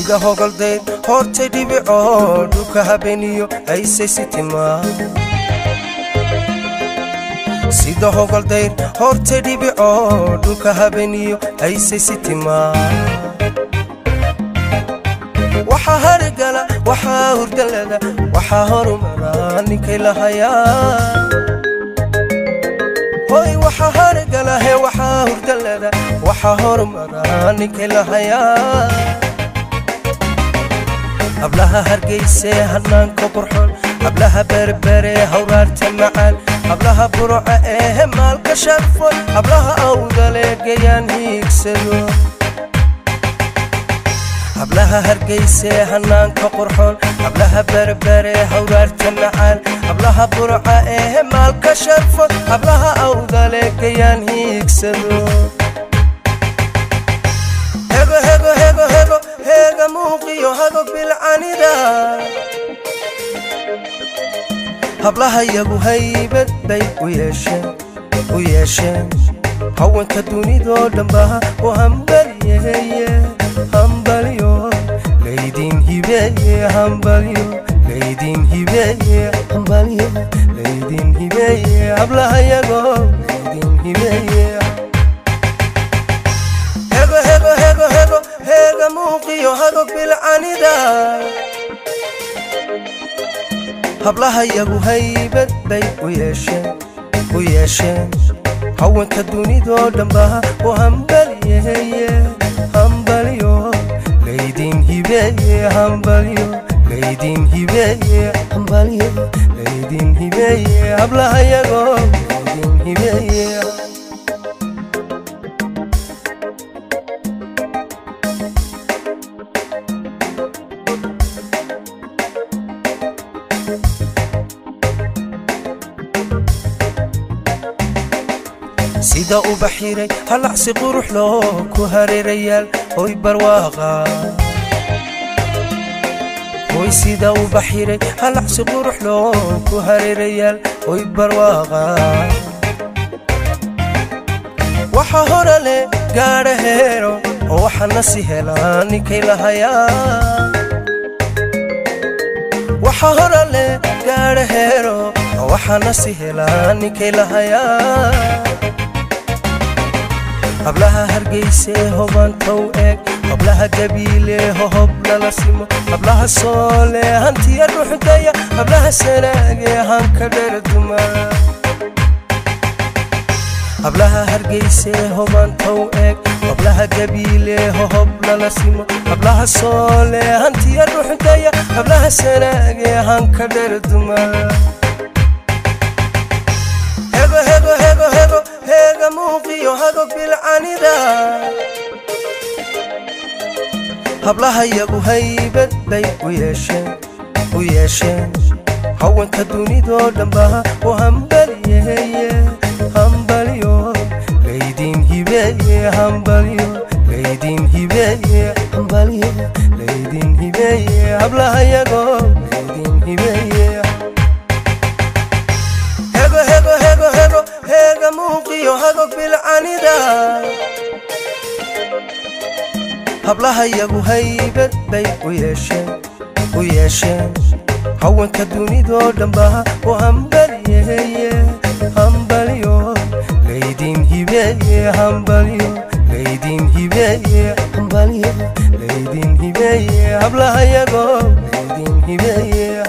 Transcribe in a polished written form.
sida hogaldeed hortay dhibico dhulka habeniyo aysay sitimaa sida hogaldeed hortay dhibico dhulka habeniyo aysay sitimaa waxa hargala waxa hurdalada waxa horumara ninkay lahayaa hoy waxa hargala he waxa hurdalada waxa horumara ninkay lahayaa ablaha hargeyse hanaanka qurxoon ablaha berbere hawraarta macaan ablaha burca ee maalka sharfo ablaha awdale gayaan hiigsado ablaha hargeyse hanaanka qurxoon ablaha berbere hawraarta macaan ablaha burca ee maalka sharfo ablaha awdale gayaan hiigsado hego hego hego hego hega muuqiyo hago bilcanida hablaha yagu haybad bay u yeesheen haweenka dunidoo dhanba u hambaliyeeye hambaliyo laydin hibeeye hambaliyo laydin hibeeye hambaliyo laydin hibeeye hablaha yago laydin hibeeye hego hego hego hego hega muuqiyo hago bilcanida hablaha yagu haybad bay u yeesheen haweenka dunidoo dhanba u hambaliyeeye hambaliyo laydin hibeeye hambaliyo laydin hibeeye hambaliyo laydin hibeeye hablaha yago laydin hibeeye sida u baxiray halacsi qurux loo ku hareerayaal hoy barwaaqa hoy sida u baxiray halacsi qurux loo ku hareerayaal hoy barwaaqa waxa horale gaadha heero oo waxana si helaa ninkay lahayaa waxa horale gaadha heero oo waxana si helaa ninkay lahayaa ablaha hargeyse hobantow eeg ablaha gabiile hohob lala simo ablaha soole hantiya ruxdaya ablaha sanaage hanka dherduma ablaha hargeyse hobantow eeg ablaha gabiile hohob lala simo ablaha soole hantiya ruxdaya ablaha sanaage hanka dherduma hego hego hego hego hega muuqiyo hago bilcanida hablaha yagu haybad bay u yeesheen haweenka dunidoo dhanba u hambaliyeeye hambaliyo laydin hibeeye hambaliyo laydin hibeeye hambaliyo laydin hibeeye hablaha yago laydin hibeeye hego hego hego hego hega muuqiyo hago bilcanida hablaha yagu haybad bay u yeesheen haweenka dunidoo dhanba u hambaliyeeye hambaliyo laydin hibeeye hambaliyo laydin hibeeye hambaliyo laydin hibeeye hablaha yago laydin hibeeye